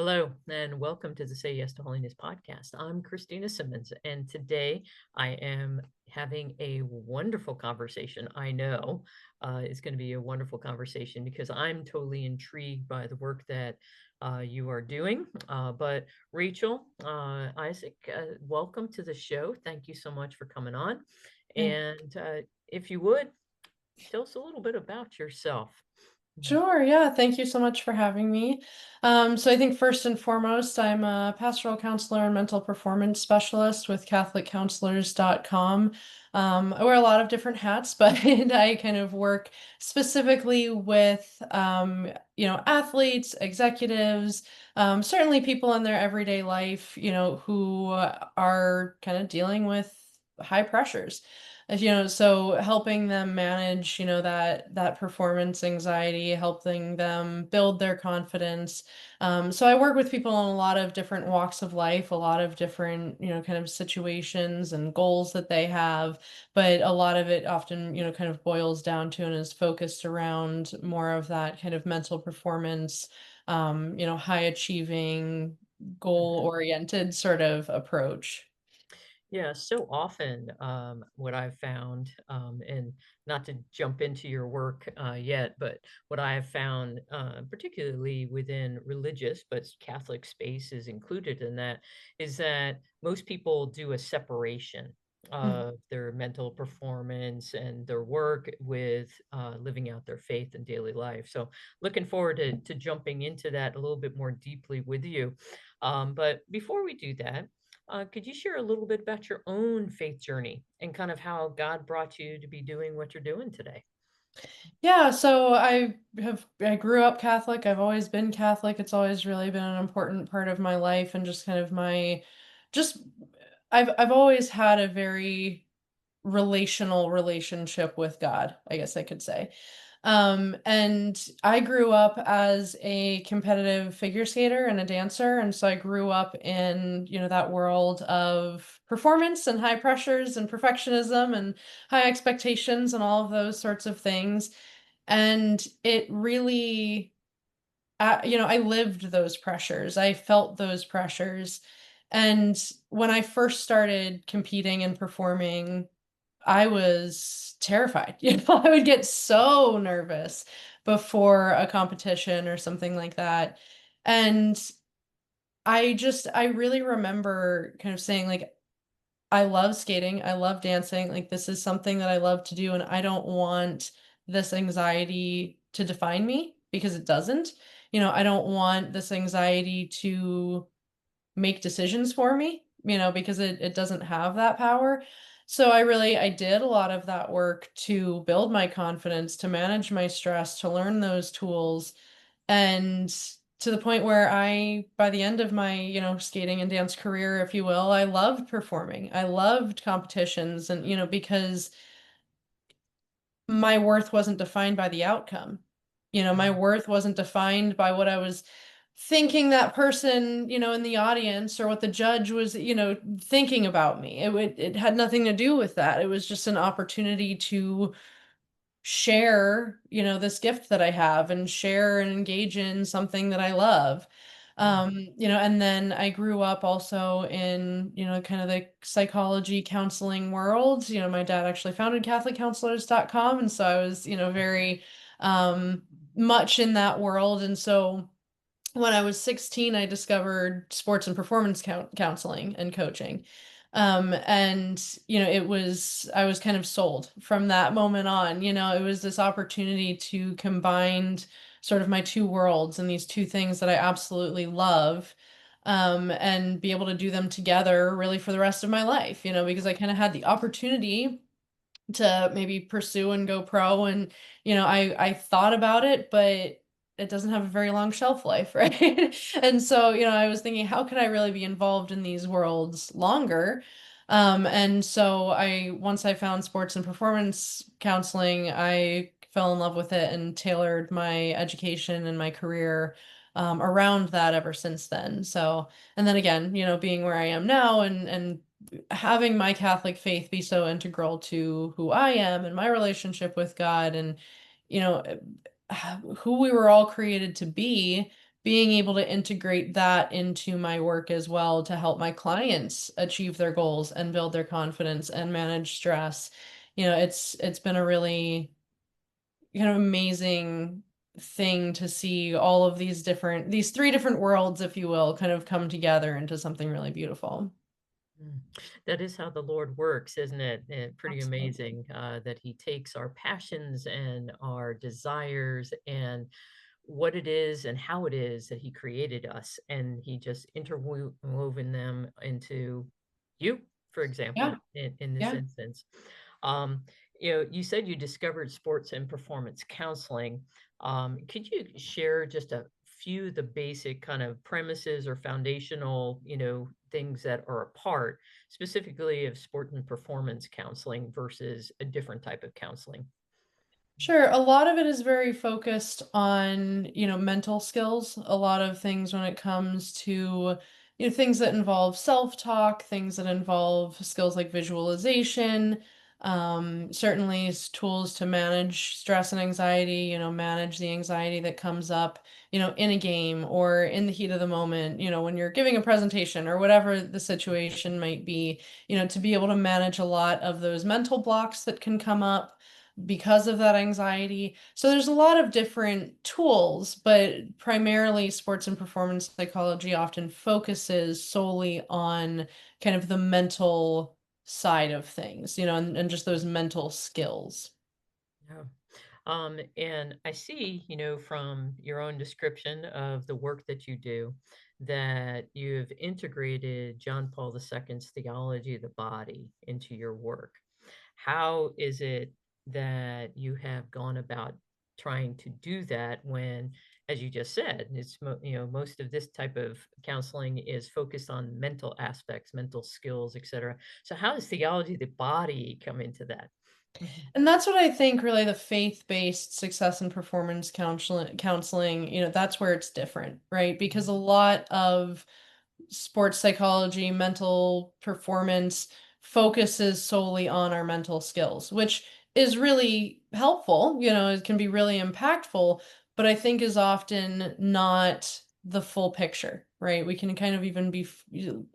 Hello, and welcome to the Say Yes to Holiness podcast. I'm Christina Semmens, and today I am having a wonderful conversation. I know it's going to be a wonderful conversation because I'm totally intrigued by the work that you are doing. But Rachel, Isaac, welcome to the show. Thank you so much for coming on. And if you would, tell us a little bit about yourself. Sure, yeah. Thank you so much for having me. So I think first and foremost, I'm a pastoral counselor and mental performance specialist with CatholicCounselors.com. I wear a lot of different hats, but I kind of work specifically with athletes, executives, certainly people in their everyday life, who are kind of dealing with high pressures. So helping them manage, that performance anxiety, helping them build their confidence. So I work with people in a lot of different walks of life, a lot of different, kind of situations and goals that they have, but a lot of it often, kind of boils down to and is focused around more of that kind of mental performance, high achieving, goal oriented sort of approach. Yeah, so often what I've found, and not to jump into your work yet, but what I have found, particularly within religious, but Catholic space is included in that, is that most people do a separation of their mental performance and their work with living out their faith in daily life. So looking forward to jumping into that a little bit more deeply with you. But before we do that, could you share a little bit about your own faith journey and kind of how God brought you to be doing what you're doing today? Yeah, so I grew up Catholic. I've always been Catholic. It's always really been an important part of my life and just kind of my just I've always had a very relational relationship with God, I guess I could say. And I grew up as a competitive figure skater and a dancer, and so I grew up in, that world of performance and high pressures and perfectionism and high expectations and all of those sorts of things. And it really, I lived those pressures. I felt those pressures. And when I first started competing and performing, I was terrified. I would get so nervous before a competition or something like that. And I really remember kind of saying, like, I love skating, I love dancing, like, this is something that I love to do, and I don't want this anxiety to define me because it doesn't. I don't want this anxiety to make decisions for me, because it doesn't have that power. So I did a lot of that work to build my confidence, to manage my stress, to learn those tools, and to the point where by the end of my, skating and dance career, if you will, I loved performing. I loved competitions and, because my worth wasn't defined by the outcome. My Mhm. worth wasn't defined by what I was thinking that person, in the audience or what the judge was, thinking about me. It had nothing to do with that. It was just an opportunity to share, this gift that I have and share and engage in something that I love. Mm. And then I grew up also in, kind of the psychology counseling world. My dad actually founded CatholicCounselors.com. And so I was, very much in that world. And so when I was 16, I discovered sports and performance counseling and coaching. And I was kind of sold from that moment on. It was this opportunity to combine sort of my two worlds and these two things that I absolutely love, and be able to do them together really for the rest of my life, because I kind of had the opportunity to maybe pursue and go pro. And I thought about it, but it doesn't have a very long shelf life, right? And so I was thinking, how can I really be involved in these worlds longer? And so I once I found sports and performance counseling, I fell in love with it and tailored my education and my career around that ever since then. So, and then again, being where I am now and having my Catholic faith be so integral to who I am and my relationship with God and, you know, who we were all created to be being able to integrate that into my work as well to help my clients achieve their goals and build their confidence and manage stress. It's been a really kind of amazing thing to see all of these three different worlds, if you will, kind of come together into something really beautiful. Mm. That is how the Lord works, isn't it? Pretty Absolutely. amazing that He takes our passions and our desires and what it is and how it is that He created us, and He just interwoven them into you, for example, Yeah, in this yeah. instance. Um, you said you discovered sports and performance counseling. Could you share just a few of the basic kind of premises or foundational, things that are a part specifically of sport and performance counseling versus a different type of counseling? Sure. A lot of it is very focused on, mental skills. A lot of things when it comes to, things that involve self-talk, things that involve skills like visualization, certainly tools to manage stress and anxiety, manage the anxiety that comes up, in a game or in the heat of the moment, when you're giving a presentation or whatever the situation might be, to be able to manage a lot of those mental blocks that can come up because of that anxiety. So there's a lot of different tools, but primarily sports and performance psychology often focuses solely on kind of the mental side of things, and just those mental skills. Yeah. And I see, from your own description of the work that you do, that you've integrated John Paul II's theology of the body into your work. How is it that you have gone about trying to do that when, as you just said, most of this type of counseling is focused on mental aspects, mental skills, etc. So how does theology of the body come into that? Mhm. And that's what I think really the faith-based success and performance counseling, that's where it's different, right? Because a lot of sports psychology, mental performance focuses solely on our mental skills, which is really helpful. It can be really impactful, but I think is often not the full picture, right? We can kind of even be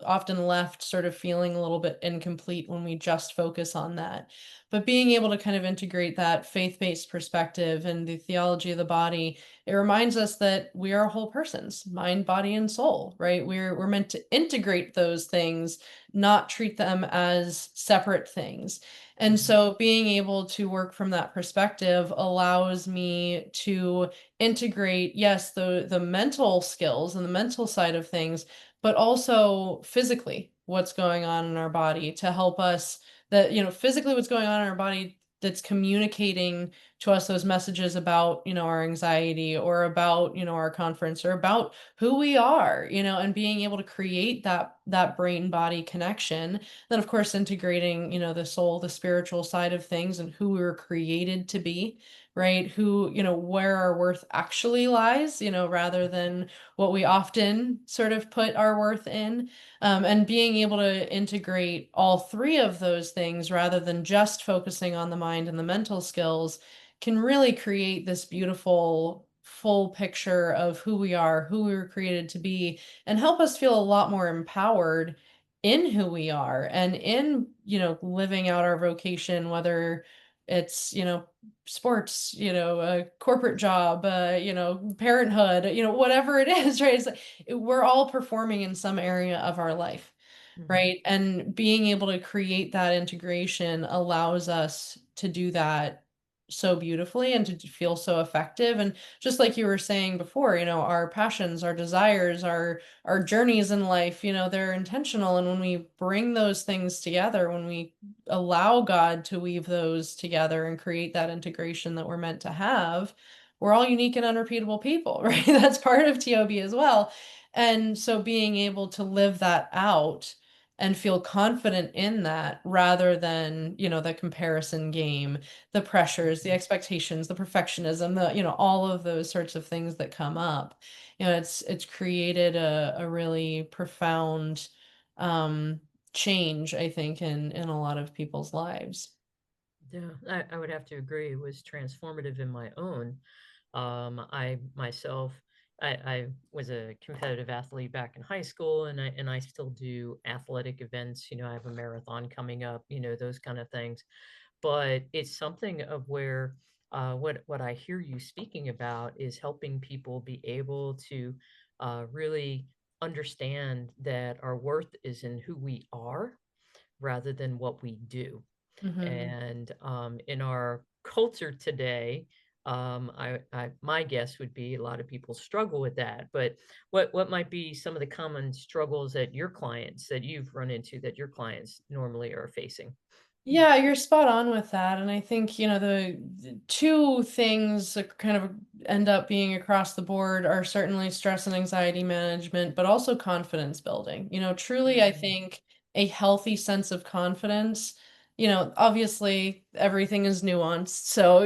often left sort of feeling a little bit incomplete when we just focus on that. But being able to kind of integrate that faith-based perspective and the theology of the body, it reminds us that we are whole persons, mind, body, and soul, right? We're meant to integrate those things, not treat them as separate things. And Mhm. so being able to work from that perspective allows me to integrate, yes, the mental skills and the mental side of things, but also physically what's going on in our body to help us that, physically what's going on in our body that's communicating to us those messages about, our anxiety or about, our conference or about who we are, and being able to create that brain body connection. Then of course integrating, the soul, the spiritual side of things and who we were created to be, right? Who, where our worth actually lies, rather than what we often sort of put our worth in. And being able to integrate all three of those things rather than just focusing on the mind and the mental skills can really create this beautiful full picture of who we are, who we were created to be, and help us feel a lot more empowered in who we are and in, living out our vocation, whether it's, sports, a corporate job, parenthood, whatever it is, right? It's like we're all performing in some area of our life. Mhm. Right, and being able to create that integration allows us to do that so beautifully and to feel so effective, and just like you were saying before, our passions, our desires, our journeys in life, they're intentional, and when we bring those things together, when we allow God to weave those together and create that integration that we're meant to have, we're all unique and unrepeatable people, right? That's part of TOB as well, and so being able to live that out and feel confident in that rather than, the comparison game, the pressures, the expectations, the perfectionism, all of those sorts of things that come up. It's created a really profound um change, I think, in a lot of people's lives. Yeah, I would have to agree. It was transformative in my own. I myself, I was a competitive athlete back in high school, and I still do athletic events. I have a marathon coming up, those kind of things. But it's something of where what I hear you speaking about is helping people be able to really understand that our worth is in who we are rather than what we do. Mhm. And in our culture today, my guess would be a lot of people struggle with that. But what might be some of the common struggles that your clients that you've run into that your clients normally are facing? Yeah, you're spot on with that. And I think, the two things that kind of end up being across the board are certainly stress and anxiety management, but also confidence building. Truly, I Mm, think a healthy sense of confidence, obviously everything is nuanced. So,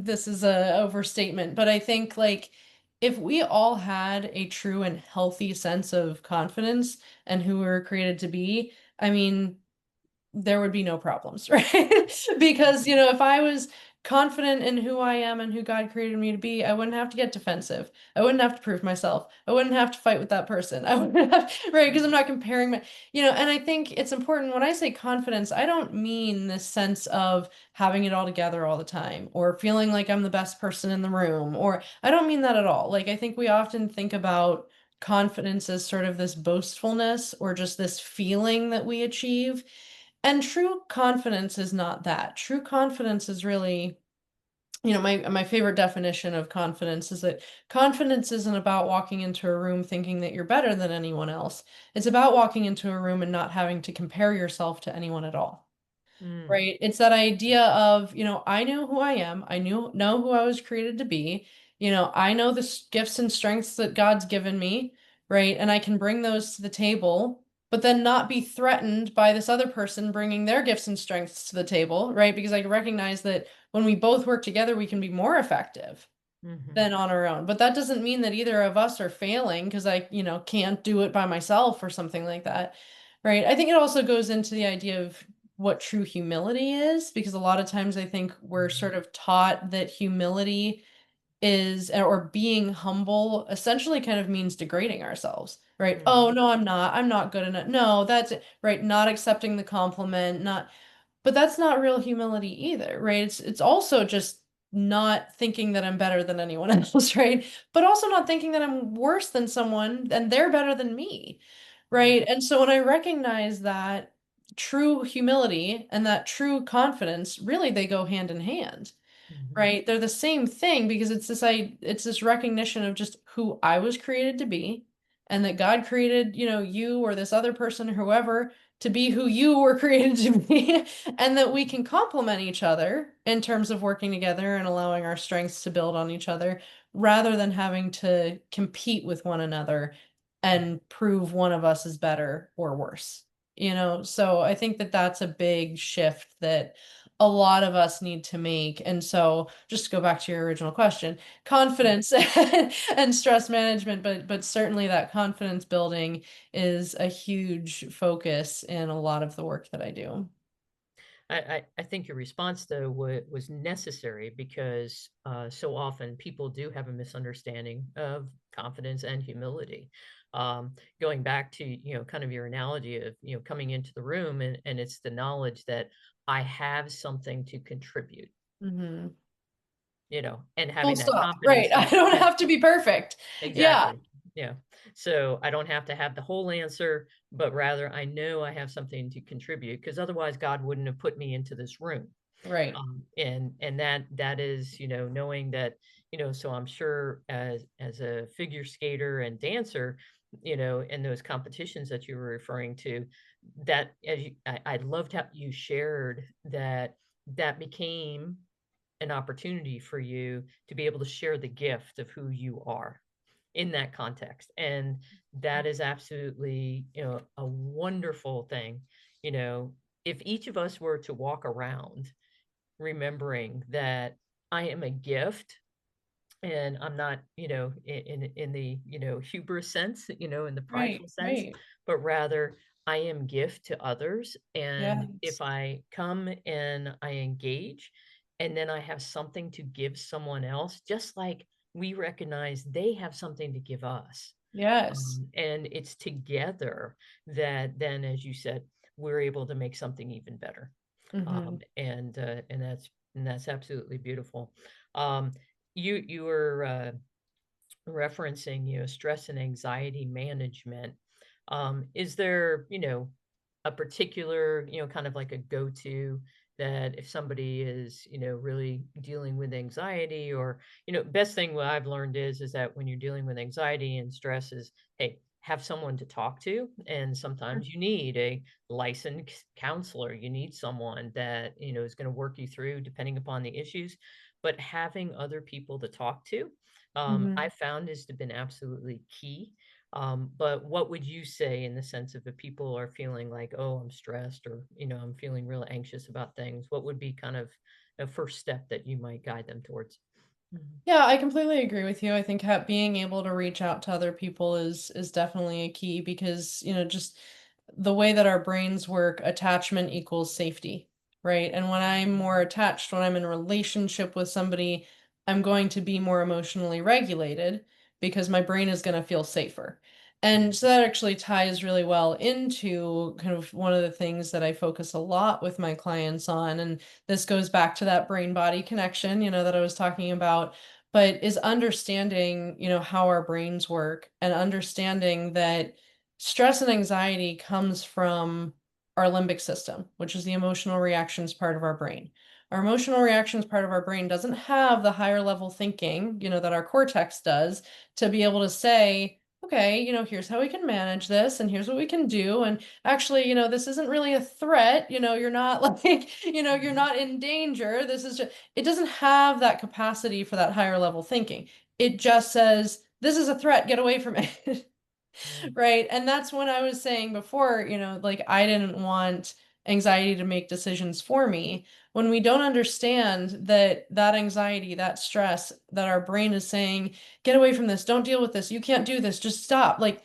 this is a overstatement, but I think like if we all had a true and healthy sense of confidence and who we were created to be, I mean, there would be no problems, right? Because, mhm, if I was confident in who I am and who God created me to be, I wouldn't have to get defensive. I wouldn't have to prove myself. I wouldn't have to fight with that person. I wouldn't have, right? Because I'm not comparing and I think it's important when I say confidence, I don't mean this sense of having it all together all the time or feeling like I'm the best person in the room, or I don't mean that at all. Like, I think we often think about confidence as sort of this boastfulness or just this feeling that we achieve. And true confidence is not that. True confidence is really, my favorite definition of confidence is that confidence isn't about walking into a room thinking that you're better than anyone else. It's about walking into a room and not having to compare yourself to anyone at all. mm, Right? It's that idea of, I know who I am. I know who I was created to be. I know the gifts and strengths that God's given me, right? And I can bring those to the table, but then not be threatened by this other person bringing their gifts and strengths to the table, right? Because I recognize that when we both work together, we can be more effective mhm, than on our own. But that doesn't mean that either of us are failing because I, can't do it by myself or something like that. Right. I think it also goes into the idea of what true humility is, because a lot of times I think we're mhm, sort of taught that humility is, or being humble essentially kind of means degrading ourselves. Right. Oh, mhm, no, I'm not. I'm not good enough. No, that's it. Right. Not accepting the compliment, not, but that's not real humility either, right? It's also just not thinking that I'm better than anyone else, right? But also not thinking that I'm worse than someone and they're better than me, right? mhm, And so when I recognize that true humility and that true confidence, really they go hand in hand. mhm, Right? They're the same thing because it's this recognition of just who I was created to be, and that God created, you or this other person, whoever, to be who you were created to be, and that we can complement each other in terms of working together and allowing our strengths to build on each other rather than having to compete with one another and prove one of us is better or worse. So I think that that's a big shift that a lot of us need to make. And so just to go back to your original question, mhm. confidence and stress management, but certainly that confidence building is a huge focus in a lot of the work that I do. I think your response though was necessary because so often people do have a misunderstanding of confidence and humility. Going back to kind of your analogy of coming into the room and it's the knowledge that I have something to contribute, Mhm. and Full having that stop. Right. confidence I that don't have to be perfect. Yeah. exactly. Yeah. So I don't have to have the whole answer, but rather I know I have something to contribute because otherwise God wouldn't have put me into this room. Right. And that is, knowing that, so I'm sure as a figure skater and dancer, in those competitions that you were referring to, that I loved how you shared that that became an opportunity for you to be able to share the gift of who you are in that context. And that is absolutely, a wonderful thing. You know, if each of us were to walk around remembering that I am a gift and I'm not, in the, hubris sense, in the Right. prideful sense, Right. but rather I am gift to others. And if Yes. I come and I engage, and then I have something to give someone else, just like we recognize they have something to give us. Yes. And it's together that then, as you said, we're able to make something even better. Mhm. And that's absolutely beautiful. Um, you were referencing, stress and anxiety management. Is there, a particular, kind of like a go-to that if somebody is, really dealing with anxiety or, best thing what I've learned is that when you're dealing with anxiety and stress is, hey, have someone to talk to. And sometimes you need a licensed counselor. You need someone that, is going to work you through depending upon the issues. But having other people to talk to, I Mhm. found has been absolutely key. But what would you say in the sense of if people are feeling like, oh, I'm stressed or, I'm feeling real anxious about things, what would be kind of a first step that you might guide them towards? Mhm. Yeah, I completely agree with you. I think being able to reach out to other people is definitely a key because, just the way that our brains work, attachment equals safety, right? And when I'm more attached, when I'm in a relationship with somebody, I'm going to be more emotionally regulated because my brain is going to feel safer. And so that actually ties really well into kind of one of the things that I focus a lot with my clients on. And this goes back to that brain body connection, that I was talking about, but is understanding, how our brains work and understanding that stress and anxiety comes from our limbic system, which is the emotional reactions part of our brain. Our emotional reactions part of our brain doesn't have the higher level thinking, that our cortex does to be able to say, okay, here's how we can manage this and here's what we can do. And actually, this isn't really a threat. You're not like, you're Mhm. not in danger. This is just, it doesn't have that capacity for that higher level thinking. It just says, this is a threat, get away from it. Right. Right, and that's when I was saying before, like, I didn't want anxiety to make decisions for me. When we don't understand that anxiety, that stress, that our brain is saying, "Get away from this, don't deal with this, you can't do this, just stop," like,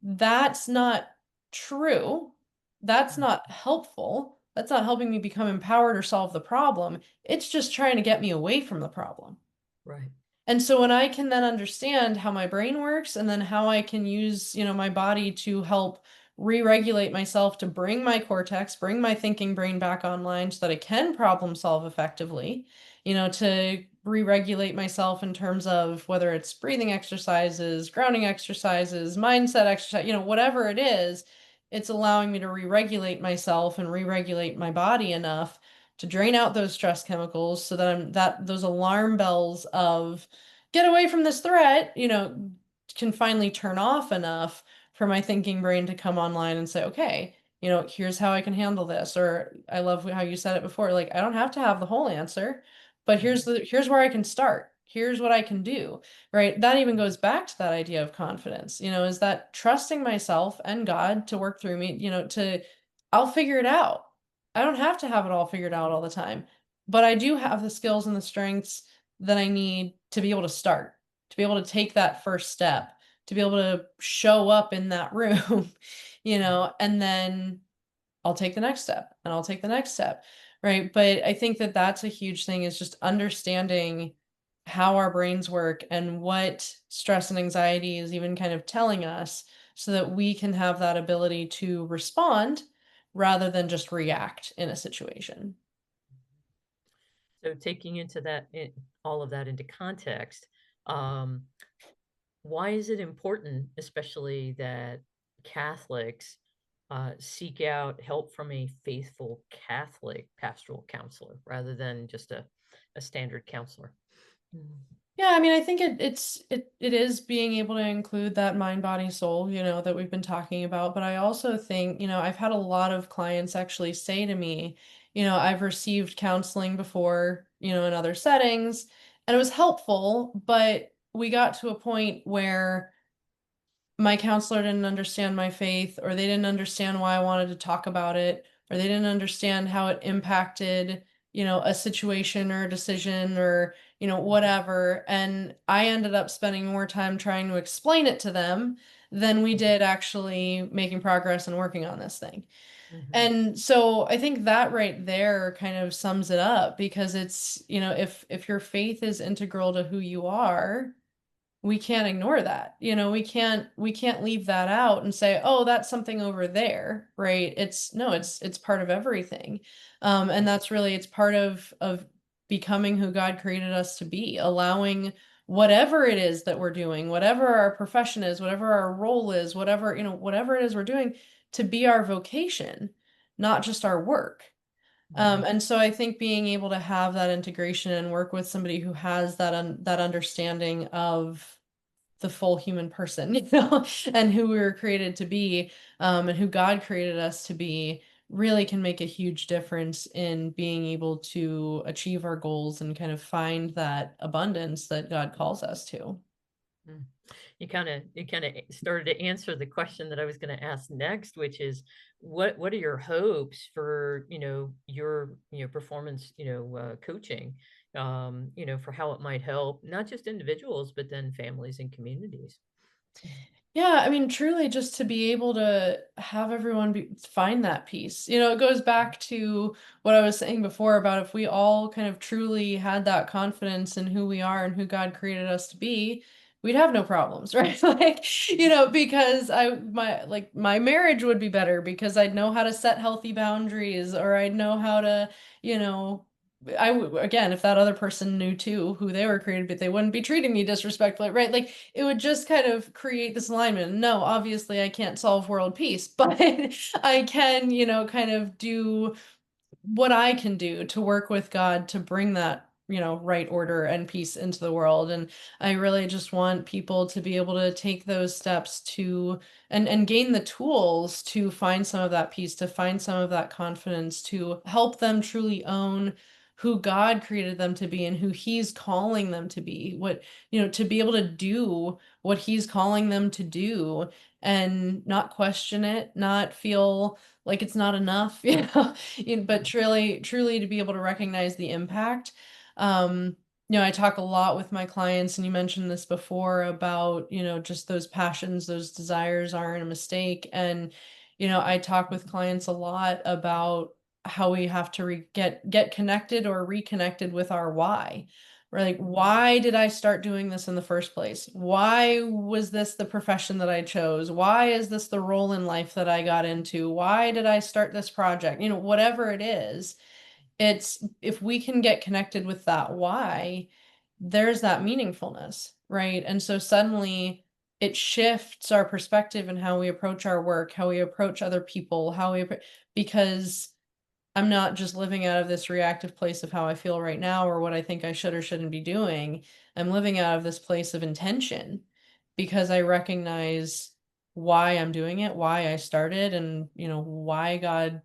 that's not true. That's Mm. not helpful. That's not helping me become empowered or solve the problem. It's just trying to get me away from the problem. Right. And so when I can then understand how my brain works and then how I can use, my body to help re-regulate myself to bring my cortex, bring my thinking brain back online so that I can problem solve effectively, to re-regulate myself in terms of whether it's breathing exercises, grounding exercises, mindset exercise, whatever it is, it's allowing me to re-regulate myself and re-regulate my body enough to drain out those stress chemicals so that those alarm bells of get away from this threat, can finally turn off enough for my thinking brain to come online and say, okay, here's how I can handle this. Or I love how you said it before, like, I don't have to have the whole answer, but Mhm. here's where I can start. Here's what I can do. Right. That even goes back to that idea of confidence, is that trusting myself and God to work through me, I'll figure it out. I don't have to have it all figured out all the time, but I do have the skills and the strengths that I need to be able to start, to be able to take that first step, to be able to show up in that room, and then I'll take the next step and I'll take the next step. Right. But I think that that's a huge thing is just understanding how our brains work and what stress and anxiety is even kind of telling us so that we can have that ability to respond rather than just react in a situation. So taking into all of that into context, um, why is it important, especially that Catholics seek out help from a faithful Catholic pastoral counselor rather than just a standard counselor? Mm. Yeah, I mean, I think it is being able to include that mind, body, soul, that we've been talking about. But I also think, I've had a lot of clients actually say to me, I've received counseling before, in other settings, and it was helpful, but we got to a point where my counselor didn't understand my faith, or they didn't understand why I wanted to talk about it, or they didn't understand how it impacted, a situation or a decision or, whatever. And I ended up spending more time trying to explain it to them than we did actually making progress and working on this thing. Mhm. And so I think that right there kind of sums it up because it's, if your faith is integral to who you are, we can't ignore that. We can't leave that out and say, "Oh, that's something over there," right? It's no, it's part of everything. And that's really it's part of becoming who God created us to be, allowing whatever it is that we're doing, whatever our profession is, whatever our role is, whatever it is we're doing to be our vocation, not just our work. Mhm. And so I think being able to have that integration and work with somebody who has that understanding of the full human person, and who we were created to be, and who God created us to be, really can make a huge difference in being able to achieve our goals and kind of find that abundance that God calls us to. Mm. You kind of started to answer the question that I was going to ask next, which is what are your hopes for your performance coaching, for how it might help not just individuals but then families and communities. Yeah, I mean, truly just to be able to have everyone find that peace. It goes back to what I was saying before about if we all kind of truly had that confidence in who we are and who God created us to be, we'd have no problems, right? Because my marriage would be better because I'd know how to set healthy boundaries, or I'd know how to, you know, again, if that other person knew too who they were created, but they wouldn't be treating me disrespectfully, right? Like it would just kind of create this alignment. No, obviously I can't solve world peace, but I can, kind of do what I can do to work with God to bring that, right order and peace into the world. And I really just want people to be able to take those steps to and gain the tools to find some of that peace, to find some of that confidence, to help them truly own who God created them to be and who he's calling them to be. To be able to do what he's calling them to do and not question it, not feel like it's not enough, but truly to be able to recognize the impact. I talk a lot with my clients, and you mentioned this before about, just those passions, those desires aren't a mistake. And, I talk with clients a lot about how we have to get connected or reconnected with our why. We're like, why did I start doing this in the first place? Why was this the profession that I chose? Why is this the role in life that I got into? Why did I start this project? Whatever it is, it's if we can get connected with that why, there's that meaningfulness, right? And so suddenly it shifts our perspective and how we approach our work, how we approach other people, because I'm not just living out of this reactive place of how I feel right now or what I think I should or shouldn't be doing. I'm living out of this place of intention because I recognize why I'm doing it, why I started, and why God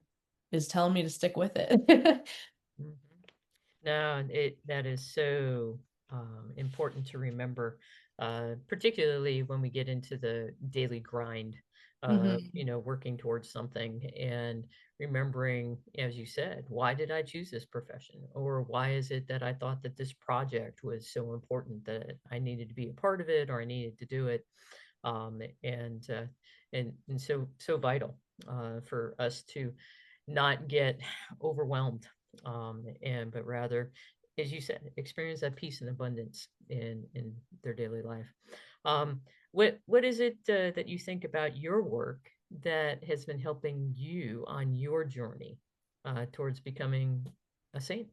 is telling me to stick with it. Mhm. No, that is so important to remember, particularly when we get into the daily grind, Mhm. working towards something and remembering, as you said, why did I choose this profession? Or why is it that I thought that this project was so important that I needed to be a part of it or I needed to do it? And so vital for us to not get overwhelmed, and but rather, as you said, experience that peace and abundance in their daily life. What is it that you think about your work that has been helping you on your journey towards becoming a saint?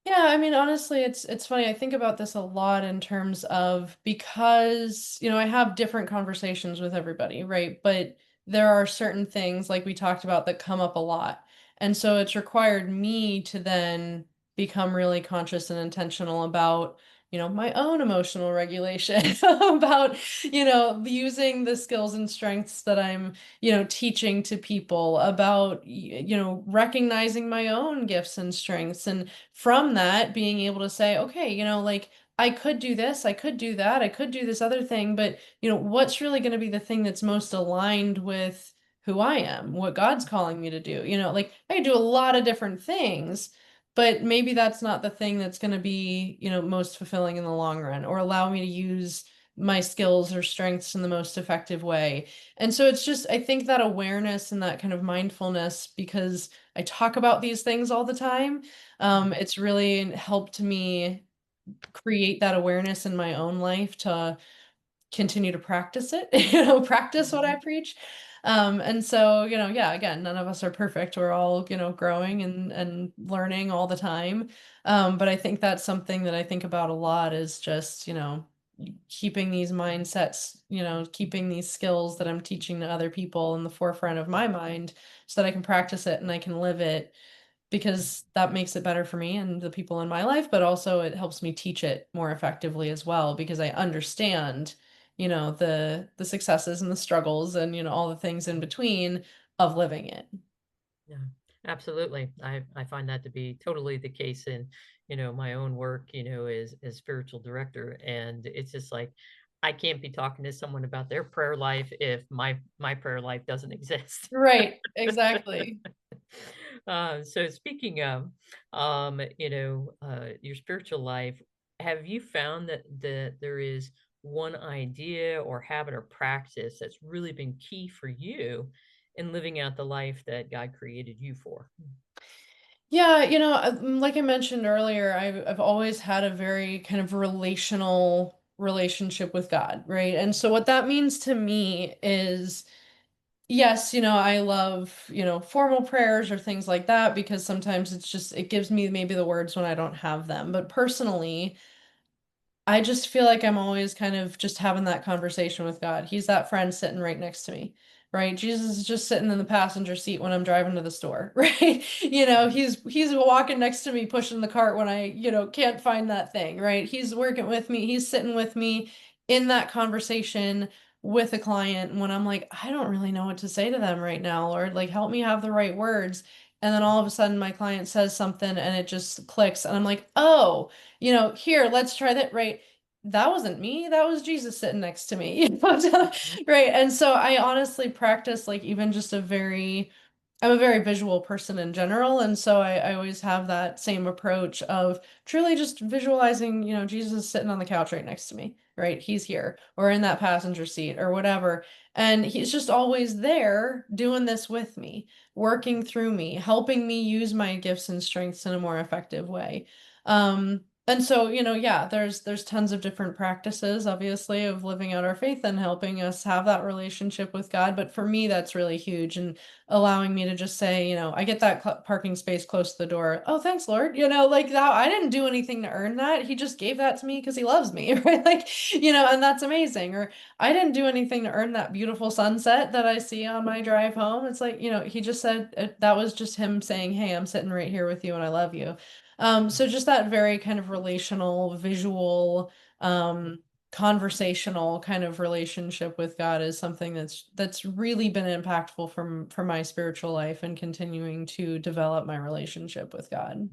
Yeah, I mean, honestly, it's funny. I think about this a lot in terms of because, I have different conversations with everybody, right? But there are certain things like we talked about that come up a lot. And so it's required me to then become really conscious and intentional about, my own emotional regulation, about, using the skills and strengths that I'm, teaching to people, about, recognizing my own gifts and strengths, and from that being able to say, okay, like I could do this, I could do that, I could do this other thing, but what's really going to be the thing that's most aligned with who I am, what God's calling me to do? Like I could do a lot of different things, but maybe that's not the thing that's going to be, most fulfilling in the long run or allow me to use my skills or strengths in the most effective way. And so it's just, I think that awareness and that kind of mindfulness, because I talk about these things all the time, it's really helped me create that awareness in my own life to continue to practice it, practice what I Mhm. preach. And so, yeah, again, none of us are perfect. We're all, growing and learning all the time. But I think that's something that I think about a lot is just, keeping these mindsets, keeping these skills that I'm teaching to other people in the forefront of my mind so that I can practice it and I can live it because that makes it better for me and the people in my life, but also it helps me teach it more effectively as well because I understand, the successes and the struggles and, all the things in between of living it. Yeah, absolutely. I find that to be totally the case in, my own work, as spiritual director. And it's just like I can't be talking to someone about their prayer life if my prayer life doesn't exist. Right, exactly. So speaking of, your spiritual life, have you found that there is one idea or habit or practice that's really been key for you in living out the life that God created you for? Yeah, like I mentioned earlier, I've always had a very kind of relational relationship with God, right? And so what that means to me is yes, I love, formal prayers or things like that because sometimes it gives me maybe the words when I don't have them. But personally, I just feel like I'm always kind of just having that conversation with God. He's that friend sitting right next to me, right? Jesus is just sitting in the passenger seat when I'm driving to the store, right? He's walking next to me pushing the cart when I, can't find that thing, right? He's working with me, he's sitting with me in that conversation with a client when I'm like, I don't really know what to say to them right now, Lord, like help me have the right words. And then all of a sudden my client says something and it just clicks and I'm like, "Oh, here, let's try that, right? That wasn't me. That was Jesus sitting next to me, Mhm. right? And so I honestly practice like even just I'm a very visual person in general. And so I always have that same approach of truly just visualizing, Jesus sitting on the couch right next to me, right? He's here or in that passenger seat or whatever. And he's just always there doing this with me, working through me, helping me use my gifts and strengths in a more effective way. And so, yeah, there's tons of different practices, obviously, of living out our faith and helping us have that relationship with God. But for me, that's really huge and allowing me to just say, I get that parking space close to the door. Oh, thanks, Lord. Like that, I didn't do anything to earn that. He just gave that to me because he loves me, right? Like, and that's amazing. Or I didn't do anything to earn that beautiful sunset that I see on my drive home. It's like, he just said that was just him saying, hey, I'm sitting right here with you and I love you. So just that very kind of relational, visual, conversational kind of relationship with God is something that's really been impactful for my spiritual life and continuing to develop my relationship with God.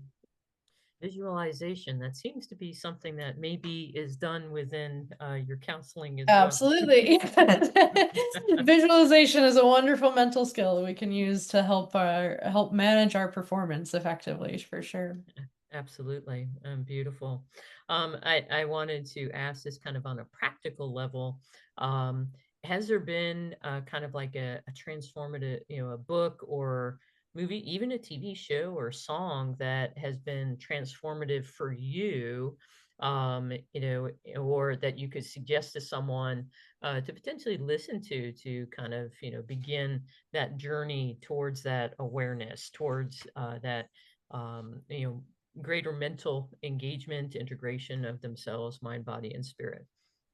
Visualization, that seems to be something that maybe is done within your counseling as well. Absolutely. Visualization is a wonderful mental skill that we can use to help manage our performance effectively, for sure. Absolutely. Beautiful. I wanted to ask this kind of on a practical level. Um, has there been kind of like a transformative, a book or movie, even a TV show or song that has been transformative for you, or that you could suggest to someone to potentially listen to kind of, begin that journey towards that awareness, towards that greater mental engagement, integration of themselves, mind, body, and spirit.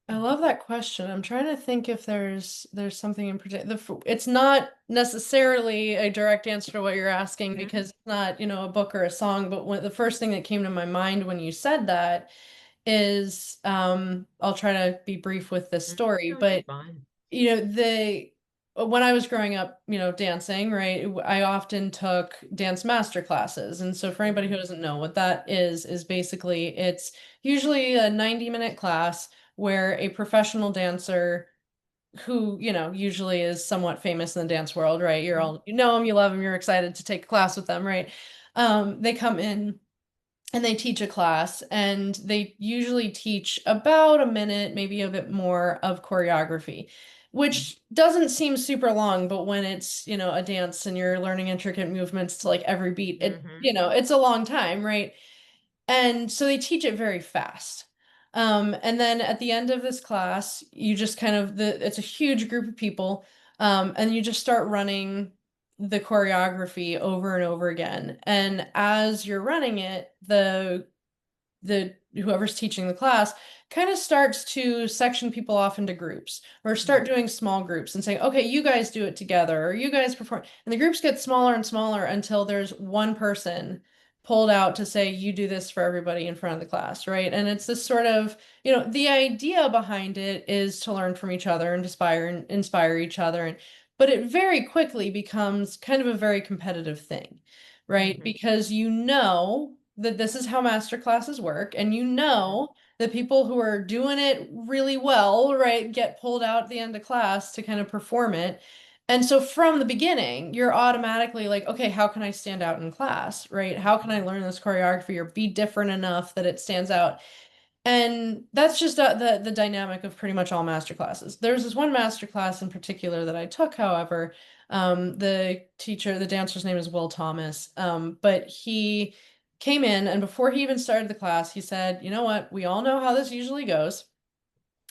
I love that question. I'm trying to think if there's something in particular. It's not necessarily a direct answer to what you're asking Mhm. because it's not, a book or a song, but the first thing that came to my mind when you said that is I'll try to be brief with this Mhm. story, No, you're but fine. the when I was growing up, dancing, right, I often took dance master classes. And so for anybody who Mhm. doesn't know what that is basically it's usually a 90-minute class where a professional dancer who, usually is somewhat famous in the dance world, right? You're Mhm. all you know them, you love them, you're excited to take a class with them, right? They come in and they teach a class and they usually teach about a minute, maybe a bit more of choreography, which doesn't seem super long, but when it's, a dance and you're learning intricate movements to like every beat, Mhm. it's a long time, right? And so they teach it very fast. And then at the end of this class, you just kind of it's a huge group of people, and you just start running the choreography over and over again. And as you're running it, the whoever's teaching the class kind of starts to section people off into groups or start doing small groups and saying, okay, you guys do it together or you guys perform. And the groups get smaller and smaller until there's one person pulled out to say, you do this for everybody in front of the class, right? And it's this sort of, the idea behind it is to learn from each other and inspire each other. But it very quickly becomes kind of a very competitive thing, right? Mhm. Because you know that this is how master classes work, and you Mhm. know the people who are doing it really well, right, get pulled out at the end of class to kind of perform it. And so from the beginning, you're automatically like, okay, how can I stand out in class, right? How can I learn this choreography or be different enough that it stands out? And that's just the dynamic of pretty much all master classes. There's this one master class in particular that I took, however, the dancer's name is Will Thomas, but he came in and before he even started the class, he said, you know what, we all know how this usually goes,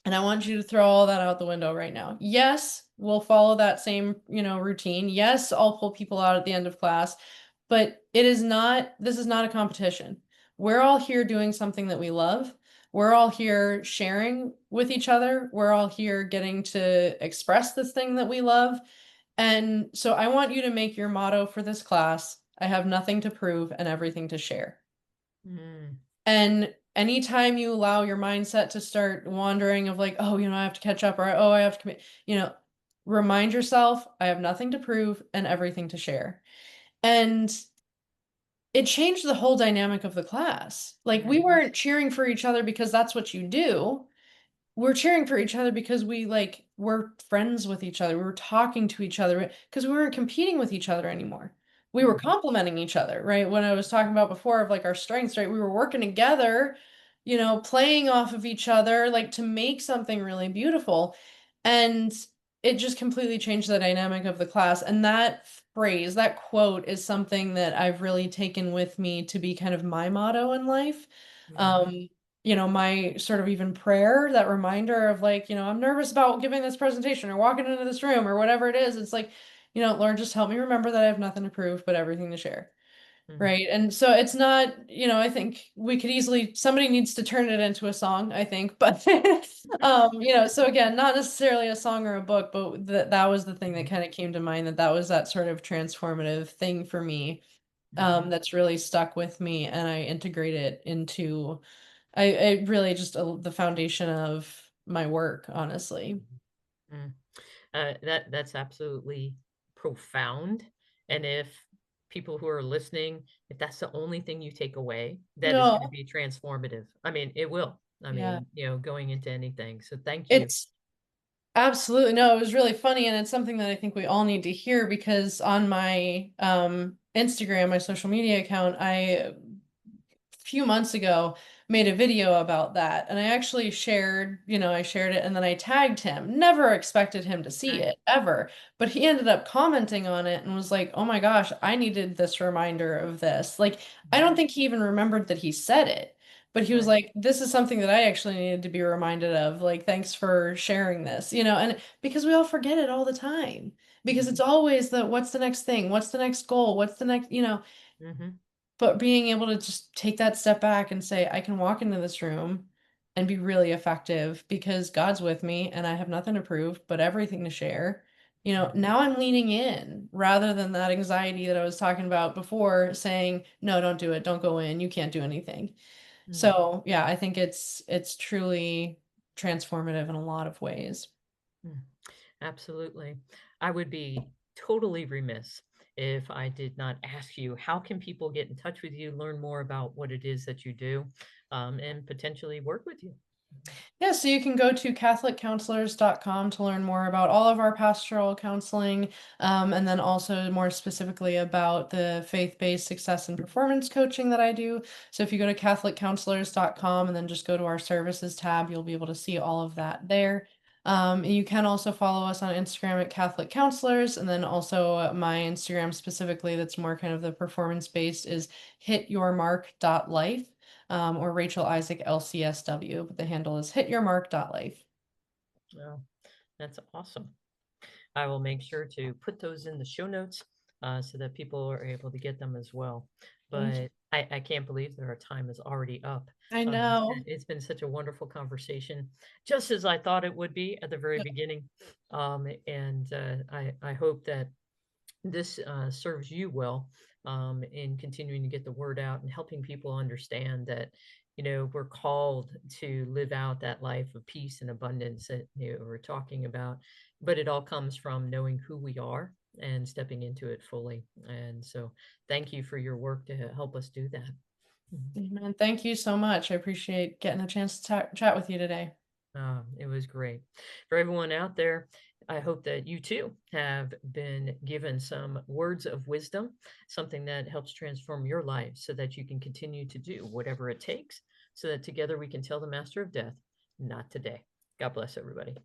and I want you to throw all that out the window right now. Yes, we'll follow that same, routine. Yes, I'll pull people out at the end of class, but this is not a competition. We're all here doing something that we love. We're all here sharing with each other. We're all here getting to express this thing that we love. And so I want you to make your motto for this class, I have nothing to prove and everything to share. Mm. And anytime you allow your mindset to start wandering of like, oh, I have to catch up or oh, I have to commit, remind yourself, I have nothing to prove and everything to share. And it changed the whole dynamic of the class. Like we Mhm. weren't cheering for each other because that's what you do. We're cheering for each other because we're friends with each other. We were talking to each other because we weren't competing with each other anymore. We were Mhm. complementing each other, right? When I was talking about before of like our strengths, right? We were working together, playing off of each other, like to make something really beautiful. And it just completely changed the dynamic of the class. And that phrase, that quote is something that I've really taken with me to be kind of my motto in life. Mhm. Um, my sort of even prayer, that reminder of like, I'm nervous about giving this presentation or walking into this room or whatever it is. It's like, Lord, just help me remember that I have nothing to prove, but everything to share. Mm. Right. And so it's not, I think we could easily, somebody needs to turn it into a song, I think. But, so again, not necessarily a song or a book, but that was the thing that Mhm. kind of came to mind that was that sort of transformative thing for me, Mhm. that's really stuck with me. And I integrate it into I really just the foundation of my work, honestly. Mhm. Mm. That's absolutely profound. And if people who are listening, if that's the only thing you take away, that is going to No, be transformative. I mean, it will. I yeah. mean, going into anything. So thank you. It's absolutely no, it was really funny, and it's something that I think we all need to hear because on my, Instagram, my social media account, I few months ago made a video about that and I actually I shared it and then I tagged him. Never expected him to see Okay. it ever, but he ended up commenting on it and was like, "Oh my gosh, I needed this reminder of this." Like, I don't Mhm. think he even remembered that he said it, but he was Right. like, "This is something that I actually needed to be reminded of. Like, thanks for sharing this." And because we all forget it all the time. Because it's Mhm. always what's the next thing? What's the next goal? What's the next. Mhm. But being able to just take that step back and say, I can walk into this room and be really effective because God's with me and I have nothing to prove, but everything to share. Mhm. Now I'm leaning in rather than that anxiety that I was talking about before saying, no, don't do it. Don't go in. You can't do anything. Mm. So yeah, I think it's truly transformative in a lot of ways. Mm. Absolutely. I would be totally remiss if I did not ask you, how can people get in touch with you, learn more about what it is that you do, and potentially work with you? Yeah, so you can go to catholiccounselors.com to learn more about all of our pastoral counseling, and then also more specifically about the faith-based success and performance coaching that I do. So if you go to catholiccounselors.com and then just go to our services tab, you'll be able to see all of that there. And you can also follow us on Instagram at Catholic Counselors, and then also my Instagram specifically that's more kind of the performance based is hityourmark.life. or Rachael Isaac LCSW, but the handle is hityourmark.life. Oh, that's awesome. I will make sure to put those in the show notes so that people are able to get them as well. Thank you. But I can't believe that our time is already up. I It's know. it's been such a wonderful conversation, just as I thought it would be at the very beginning. And I hope that this serves you well in continuing to get the word out and helping people understand that we're called to live out that life of peace and abundance that we're talking about, but it all comes from knowing who we are and stepping into it fully. And so thank you for your work to help us do that. Mhm. Amen. Thank you so much. I appreciate getting a chance to chat with you today. It was great. For everyone out there, I hope that you too have been given some words of wisdom, something that helps transform your life so that you can continue to do whatever it takes so that together we can tell the master of death, not today. God bless everybody.